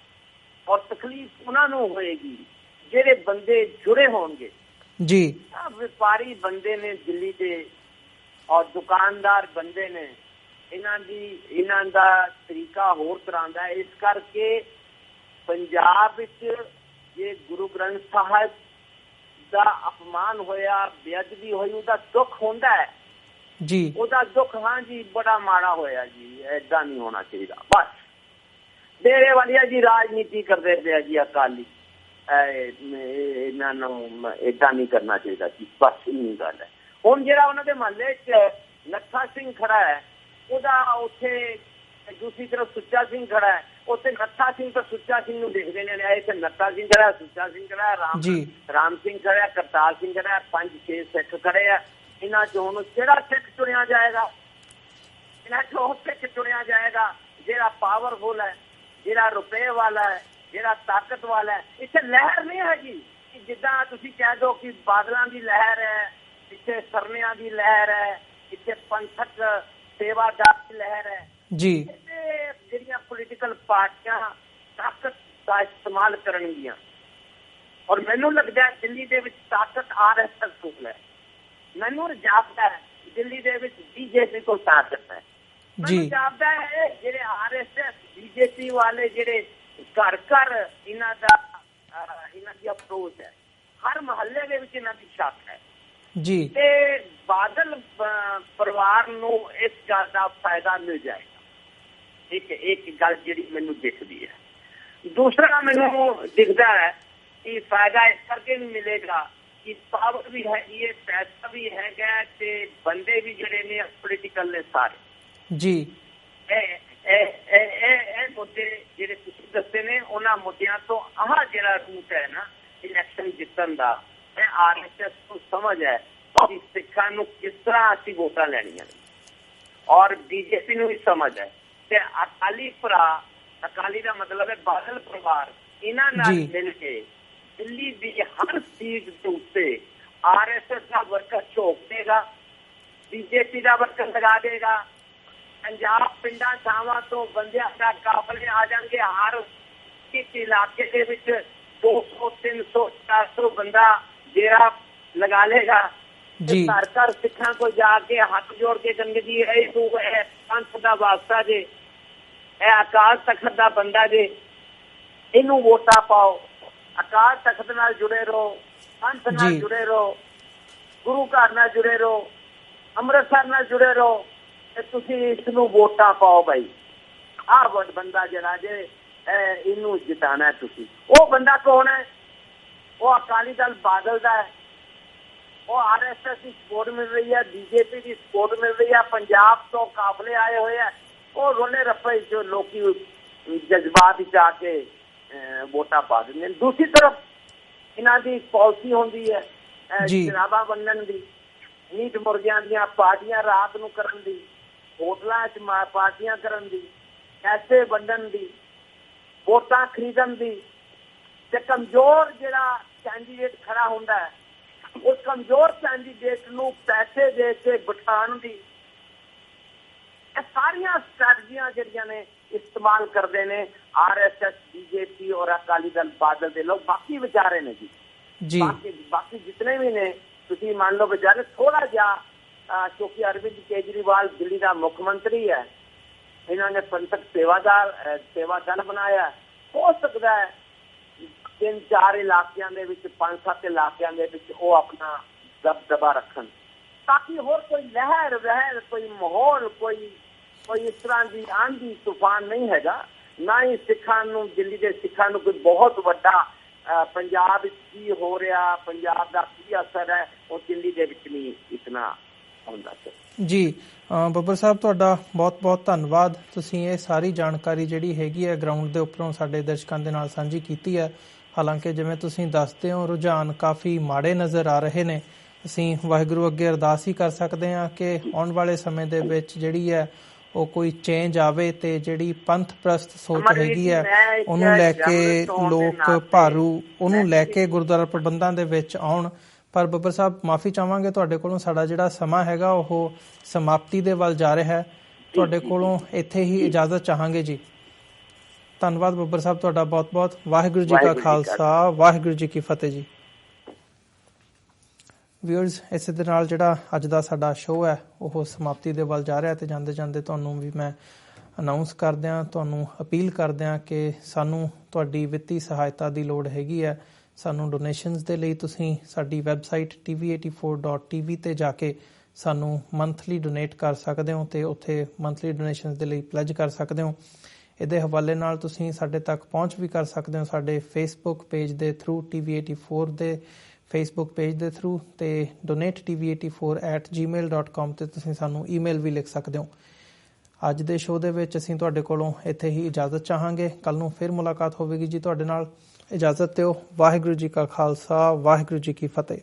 ਔਰ ਤਕਲੀਫ ਉਹਨਾਂ ਨੂੰ ਹੋਏਗੀ ਜਿਹੜੇ ਬੰਦੇ ਜੁੜੇ ਹੋਣਗੇ ਜੀ। ਵਪਾਰੀ ਬੰਦੇ ਨੇ ਦਿੱਲੀ ਦੇ ਔਰ ਦੁਕਾਨਦਾਰ ਬੰਦੇ ਨੇ, ਇਹਨਾਂ ਦਾ ਤਰੀਕਾ ਹੋਰ ਤਰ੍ਹਾਂ ਦਾ। ਇਸ ਕਰਕੇ ਪੰਜਾਬ ਵਿੱਚ ਜੇ ਗੁਰੂ ਗ੍ਰੰਥ ਸਾਹਿਬ ਦਾ ਅਪਮਾਨ ਹੋਇਆ, ਬੇਅਦਬੀ ਹੋਈ, ਉਹਦਾ ਦੁੱਖ ਹੁੰਦਾ ਹੈ ਜੀ, ਉਹਦਾ ਦੁੱਖ ਹਾਂਜੀ ਬੜਾ ਮਾੜਾ ਹੋਇਆ ਜੀ, ਏਦਾਂ ਨਹੀਂ ਹੋਣਾ ਚਾਹੀਦਾ। ਬਸ ਡੇਰੇ ਵਾਲੀਆ ਜੀ ਰਾਜਨੀਤੀ ਕਰਦੇ ਪਏ ਜੀ ਅਕਾਲੀ, ਇਹਨਾਂ ਨੂੰ ਏਦਾਂ ਨਹੀਂ ਕਰਨਾ ਚਾਹੀਦਾ ਜੀ, ਬਸ ਇੰਨੀ ਗੱਲ ਹੈ। ਹੁਣ ਜਿਹੜਾ ਉਹਨਾਂ ਦੇ ਮਹੱਲੇ 'ਚ ਨੱਥਾ ਸਿੰਘ ਖੜਾ ਹੈ, ਉਹਦਾ ਉੱਥੇ ਦੂਸਰੀ ਤਰਫ ਸੁੱਚਾ ਸਿੰਘ ਖੜਾ ਹੈ, ਉੱਥੇ ਨੱਥਾ ਸਿੰਘ ਤਾਂ ਸੁੱਚਾ ਸਿੰਘ ਨੂੰ ਦੇਖਦੇ ਨੇ, ਇੱਥੇ ਨੱਥਾ ਸਿੰਘ ਖੜਾ, ਸੁੱਚਾ ਸਿੰਘ ਖੜਾ, ਰਾਮ ਸਿੰਘ ਖੜਾ, ਕਰਤਾਰ ਸਿੰਘ ਖੜਾ, 5-6 ਸਿੱਖ ਖੜੇ ਆ। ਇਹਨਾਂ ਚੋਂ ਹੁਣ ਕਿਹੜਾ ਸਿੱਖ ਚੁਣਿਆ ਜਾਏਗਾ? ਇਹਨਾਂ ਚੋਂ ਸਿੱਖ ਚੁਣਿਆ ਜਾਏਗਾ ਜਿਹੜਾ ਪਾਵਰਫੁਲ ਹੈ, ਜਿਹੜਾ ਰੁਪਏ ਵਾਲਾ ਹੈ, ਜਿਹੜਾ ਤਾਕਤ ਵਾਲਾ ਹੈ। ਇੱਥੇ ਲਹਿਰ ਨਹੀਂ ਹੈਗੀ ਕਿ ਜਿੱਦਾਂ ਤੁਸੀਂ ਕਹਿ ਦਿਓ ਕਿ ਬਾਦਲਾਂ ਦੀ ਲਹਿਰ ਹੈ, ਇੱਥੇ ਸਰਨਿਆਂ ਦੀ ਲਹਿਰ ਹੈ, ਇੱਥੇ ਪੰਥਕ ਸੇਵਾਦਾਰ ਦੀ ਲਹਿਰ ਹੈ ਜੀ। ਜਿਹੜੀਆਂ ਪੋਲੀਟੀਕਲ ਪਾਰਟੀਆਂ ਤਾਕਤ ਦਾ ਇਸਤੇਮਾਲ ਕਰਨਗੀਆਂ, ਔਰ ਮੈਨੂੰ ਲੱਗਦਾ ਦਿੱਲੀ ਦੇ ਵਿੱਚ ਤਾਕਤ RSS ਕੋਲ ਹੈ। ਮੈਨੂੰ ਜਾਪਦਾ ਹੈ ਦਿੱਲੀ ਦੇ ਵਿੱਚ ਬੀਜੇਪੀ ਕੋਲ ਤਾਕਤ ਹੈ। ਮੈਨੂੰ ਜਾਪਦਾ ਹੈ ਜਿਹੜੇ RSS BJP ਵਾਲੇ ਜਿਹੜੇ ਘਰ ਘਰ ਇਹਨਾਂ ਦੀ ਅਪਰੋਚ ਹੈ, ਹਰ ਮਹੱਲੇ ਦੇ ਵਿੱਚ ਇਹਨਾਂ ਦੀ ਛਾਪ ਹੈ ਜੀ, ਤੇ ਬਾਦਲ ਪਰਿਵਾਰ ਨੂੰ ਇਸ ਗੱਲ ਦਾ ਫਾਇਦਾ ਮਿਲ ਜਾਏਗਾ। ਇੱਕ ਗੱਲ ਜਿਹੜੀ ਮੈਨੂੰ ਦਿਖਦੀ ਹੈ। ਦੂਸਰਾ ਮੈਨੂੰ ਦਿਖਦਾ ਹੈ ਕਿ ਫਾਇਦਾ ਇਸ ਕਰਕੇ ਵੀ ਮਿਲੇਗਾ ਕਿ ਪਾਵਰ ਵੀ ਹੈਗੀ ਹੈ, ਪੈਸਾ ਵੀ ਹੈਗਾ, ਤੇ ਬੰਦੇ ਵੀ ਜਿਹੜੇ ਨੇ ਪੋਲੀਟੀਕਲ ਨੇ ਸਾਰੇ ਜੀ। ਇਹ ਮੁੱਦੇ ਜਿਹੜੇ ਤੁਸੀਂ ਦੱਸੇ ਨੇ, ਉਹਨਾਂ ਮੁੱਦਿਆਂ ਤੋਂ ਆਹ ਜਿਹੜਾ ਰੂਟ ਹੈ ਨਾ ਇਲੈਕਸ਼ਨ ਜਿੱਤਣ ਦਾ, ਇਹ RSS ਨੂੰ ਸਮਝ ਹੈ ਕਿ ਸਿੱਖਾਂ ਨੂੰ ਕਿਸ ਤਰ੍ਹਾਂ ਅਸੀਂ ਵੋਟਾਂ ਲੈਣੀਆਂ ਨੇ, ਔਰ BJP ਨੂੰ ਵੀ ਸਮਝ ਹੈ, ਤੇ ਅਕਾਲੀ ਦਾ ਮਤਲਬ ਹੈ ਬਾਦਲ ਪਰਿਵਾਰ, ਇਹਨਾਂ ਨਾਲ ਮਿਲ ਕੇ ਦਿੱਲੀ ਦੀ ਹਰ ਸੀਟ ਦੇ ਉੱਤੇ RSS ਦਾ ਵਰਕਰ ਝੋਕ ਦੇਗਾ, BJP ਦਾ ਵਰਕਰ ਲਗਾ ਦੇਗਾ। ਪੰਜਾਬ ਪਿੰਡਾਂ ਥਾਵਾਂ ਤੋਂ ਬੰਦਿਆਂ ਦਾ ਕਾਫਲੇ ਆ ਜਾਣਗੇ, ਹਰ ਇੱਕ ਇਲਾਕੇ ਦੇ ਵਿੱਚ 200, 300, 400 ਬੰਦਾ ਡੇਰਾ ਲਗਾ ਲੇਗਾ। ਘਰ ਘਰ ਸਿੱਖਾਂ ਕੋਲ ਜਾ ਕੇ ਹੱਥ ਜੋੜ ਕੇ ਕਹਿੰਦੇ ਜੀ ਇਹ ਪੰਥ ਦਾ ਵਾਸਤਾ ਜੇ, ਇਹ ਅਕਾਲ ਤਖਤ ਦਾ ਬੰਦਾ ਜੇ, ਇਹਨੂੰ ਵੋਟਾਂ ਪਾਓ, ਅਕਾਲ ਤਖਤ ਨਾਲ ਜੁੜੇ ਰਹੋ, ਪੰਥ ਨਾਲ ਜੁੜੇ ਰਹੋ, ਗੁਰੂ ਘਰ ਨਾਲ ਜੁੜੇ ਰਹੋ, ਅੰਮ੍ਰਿਤਸਰ ਨਾਲ ਜੁੜੇ ਰਹੋ, ਤੇ ਤੁਸੀਂ ਇਸ ਨੂੰ ਵੋਟਾਂ ਪਾਓ ਭਾਈ। ਆਹ ਬੰਦਾ ਜਿਹੜਾ ਜੇ ਇਹਨੂੰ ਜਿਤਾਣਾ ਤੁਸੀਂ। ਉਹ ਬੰਦਾ ਕੌਣ ਹੈ? ਉਹ ਅਕਾਲੀ ਦਲ ਬਾਦਲ ਦਾ ਹੈ। ਉਹ RSS ਦੀ ਸਪੋਰਟ ਮਿਲ ਰਹੀ ਹੈ, BJP ਦੀ ਸਪੋਰਟ ਮਿਲ ਰਹੀ ਹੈ, ਪੰਜਾਬ ਤੋਂ ਕਾਫਲੇ ਆਏ ਹੋਏ ਹੈ। ਉਹ ਰੋਲੇ ਰੱਪੇ ਜੋ ਲੋਕੀ ਜਜ਼ਬਾਤ ਵਿੱਚ ਆ ਕੇ ਵੋਟਾਂ ਪਾ ਦਿੰਦੇ ਨੇ। ਦੂਸਰੀ ਤਰਫ ਇਹਨਾਂ ਦੀ ਪਾਲਿਸੀ ਹੁੰਦੀ ਹੈ ਸ਼ਰਾਬਾਂ ਵੰਡਣ ਦੀ, ਮੀਟ ਮੁਰਗਿਆਂ ਦੀਆਂ ਪਾਰਟੀਆਂ ਰਾਤ ਨੂੰ ਕਰਨ ਦੀ, ਹੋਟਲਾਂ 'ਚ ਪਾਰਟੀਆਂ ਕਰਨ ਦੀ, ਪੈਸੇ ਵੰਡਣ ਦੀ, ਵੋਟਾਂ ਖਰੀਦਣ ਦੀ, ਤੇ ਕਮਜ਼ੋਰ ਜਿਹੜਾ ਕੈਂਡੀਡੇਟ ਖੜਾ ਹੁੰਦਾ ਹੈ ਉਸ ਕਮਜ਼ੋਰ ਕੈਂਡੀਡੇਟ ਨੂੰ ਪੈਸੇ ਦੇ ਕੇ ਬਿਠਾਉਣ ਦੀ, ਇਹ ਸਾਰੀਆਂ ਸਟ੍ਰੈਟਜੀਆਂ ਜਿਹੜੀਆਂ ਨੇ ਇਸਤੇਮਾਲ ਕਰਦੇ ਨੇ RSS BJP ਔਰ ਅਕਾਲੀ ਦਲ ਬਾਦਲ ਦੇ ਲੋਕ। ਬਾਕੀ ਵਿਚਾਰੇ ਨੇ ਜੀ ਬਾਕੀ ਜਿਤਨੇ ਵੀ ਨੇ, ਤੁਸੀਂ ਮੰਨ ਲਓ ਵਿਚਾਰੇ ਥੋੜਾ ਜਿਹਾ, ਕਿਉਂਕਿ ਅਰਵਿੰਦ ਕੇਜਰੀਵਾਲ ਦਿੱਲੀ ਦਾ ਮੁੱਖ ਮੰਤਰੀ ਹੈ, ਇਹਨਾਂ ਨੇ ਪੰਥਕ ਸੇਵਾ ਦਲ ਬਣਾਇਆ। ਹੋ ਸਕਦਾ ਹੈ 3-4 ਇਲਾਕਿਆਂ ਦੇ ਵਿੱਚ, 5-7 ਇਲਾਕਿਆਂ ਦੇ ਵਿੱਚ ਉਹ ਆਪਣਾ ਦਬਦਬਾ ਰੱਖਣ, ਤਾਂ ਕਿ ਹੋਰ ਕੋਈ ਲਹਿਰ ਕੋਈ ਮਾਹੌਲ ਕੋਈ ਇਸ ਤਰ੍ਹਾਂ ਦੀ ਆਂਧੀ ਤੂਫਾਨ ਨਹੀਂ ਹੈਗਾ। ਨਾ ਹੀ ਸਿੱਖਾਂ ਨੂੰ, ਦਿੱਲੀ ਦੇ ਸਿੱਖਾਂ ਨੂੰ ਕੋਈ ਬਹੁਤ ਵੱਡਾ ਪੰਜਾਬ ਵਿੱਚ ਕੀ ਹੋ ਰਿਹਾ, ਪੰਜਾਬ ਦਾ ਕੀ ਅਸਰ ਹੈ, ਉਹ ਦਿੱਲੀ ਦੇ ਵਿੱਚ ਨਹੀਂ ਇਤਨਾ ਹੁੰਦਾ ਜੀ। ਬੱਬਰ ਸਾਹਿਬ, ਤੁਹਾਡਾ ਬਹੁਤ ਧੰਨਵਾਦ। ਤੁਸੀਂ ਇਹ ਸਾਰੀ ਜਾਣਕਾਰੀ ਜਿਹੜੀ ਹੈਗੀ ਹੈ ਗਰਾਊਂਡ ਦੇ ਉੱਪਰੋਂ ਸਾਡੇ ਦਰਸ਼ਕਾਂ ਦੇ ਨਾਲ ਸਾਂਝੀ ਕੀਤੀ ਹੈ। ਹਾਲਾਂਕਿ ਜਿਵੇਂ ਤੁਸੀਂ ਦੱਸਦੇ ਹੋ ਰੁਝਾਨ ਕਾਫੀ ਮਾੜੇ ਨਜ਼ਰ ਆ ਰਹੇ ਨੇ। ਅਸੀਂ ਵਾਹਿਗੁਰੂ ਅੱਗੇ ਅਰਦਾਸ ਹੀ ਕਰ ਸਕਦੇ ਹਾਂ ਕਿ ਆਉਣ ਵਾਲੇ ਸਮੇਂ ਦੇ ਵਿੱਚ ਜਿਹੜੀ ਹੈ ਉਹ ਕੋਈ ਚੇਂਜ ਆਵੇ, ਤੇ ਜਿਹੜੀ ਪੰਥ ਪ੍ਰਸਤ ਸੋਚ ਹੈਗੀ ਹੈ ਉਹਨੂੰ ਲੈ ਕੇ ਲੋਕ ਉਹਨੂੰ ਲੈ ਕੇ ਗੁਰਦੁਆਰਾ ਪ੍ਰਬੰਧਾਂ ਦੇ ਵਿੱਚ ਆਉਣ। ਪਰ ਬੱਬਰ ਸਾਹਿਬ, ਮਾਫੀ ਚਾਹਾਂਗੇ ਤੁਹਾਡੇ ਕੋਲੋਂ, ਸਾਡਾ ਜਿਹੜਾ ਸਮਾਂ ਹੈਗਾ ਉਹ ਸਮਾਪਤੀ ਦੇ ਵੱਲ ਜਾ ਰਿਹਾ ਹੈ। ਤੁਹਾਡੇ ਕੋਲੋਂ ਇੱਥੇ ਹੀ ਇਜਾਜ਼ਤ ਚਾਹਾਂਗੇ ਜੀ। ਧੰਨਵਾਦ ਬੱਬਰ ਸਾਹਿਬ ਤੁਹਾਡਾ ਬਹੁਤ। ਵਾਹਿਗੁਰੂ ਜੀ ਕਾ ਖਾਲਸਾ, ਵਾਹਿਗੁਰੂ ਜੀ ਕੀ ਫਤਿਹ ਜੀ। ਵਿਊਅਰਸ, ਇਸੇ ਦੇ ਨਾਲ ਜਿਹੜਾ ਅੱਜ ਦਾ ਸਾਡਾ ਸ਼ੋਅ ਹੈ ਉਹ ਸਮਾਪਤੀ ਦੇ ਵੱਲ ਜਾ ਰਿਹਾ, ਤੇ ਜਾਂਦੇ ਤੁਹਾਨੂੰ ਵੀ ਮੈਂ ਅਨਾਊਂਸ ਕਰਦਿਆਂ, ਤੁਹਾਨੂੰ ਅਪੀਲ ਕਰਦਿਆਂ ਕਿ ਸਾਨੂੰ ਤੁਹਾਡੀ ਵਿੱਤੀ ਸਹਾਇਤਾ ਦੀ ਲੋੜ ਹੈਗੀ ਹੈ। ਸਾਨੂੰ ਡੋਨੇਸ਼ਨਸ ਦੇ ਲਈ ਤੁਸੀਂ ਸਾਡੀ ਵੈਬਸਾਈਟ tv84.tv ਤੇ ਜਾ ਕੇ ਸਾਨੂੰ ਮੰਥਲੀ ਡੋਨੇਟ ਕਰ ਸਕਦੇ ਹੋ, ਤੇ ਉੱਥੇ ਮੰਥਲੀ ਡੋਨੇਸ਼ਨਸ ਦੇ ਲਈ ਪਲੈਜ ਕਰ ਸਕਦੇ ਹੋ। ਇਹਦੇ ਹਵਾਲੇ ਨਾਲ ਤੁਸੀਂ ਸਾਡੇ ਤੱਕ ਪਹੁੰਚ ਵੀ ਕਰ ਸਕਦੇ ਹੋ ਸਾਡੇ ਫੇਸਬੁੱਕ ਪੇਜ ਦੇ ਥਰੂ, tv84 ਦੇ ਫੇਸਬੁੱਕ ਪੇਜ ਦੇ ਥਰੂ, ਤੇ donate.tv84@gmail.com ਤੇ ਤੁਸੀਂ ਸਾਨੂੰ ਈਮੇਲ ਵੀ ਲਿਖ ਸਕਦੇ ਹੋ। ਅੱਜ ਦੇ ਸ਼ੋਅ ਦੇ ਵਿੱਚ ਅਸੀਂ ਤੁਹਾਡੇ ਕੋਲੋਂ ਇੱਥੇ ਹੀ ਇਜਾਜ਼ਤ ਚਾਹਾਂਗੇ। ਕੱਲ ਨੂੰ ਫਿਰ ਮੁਲਾਕਾਤ ਹੋਵੇਗੀ ਜੀ ਤੁਹਾਡੇ ਨਾਲ। ਇਜਾਜ਼ਤ ਦਿਓ। ਵਾਹਿਗੁਰੂ ਜੀ ਕਾ ਖਾਲਸਾ, ਵਾਹਿਗੁਰੂ ਜੀ ਕੀ ਫਤਿਹ।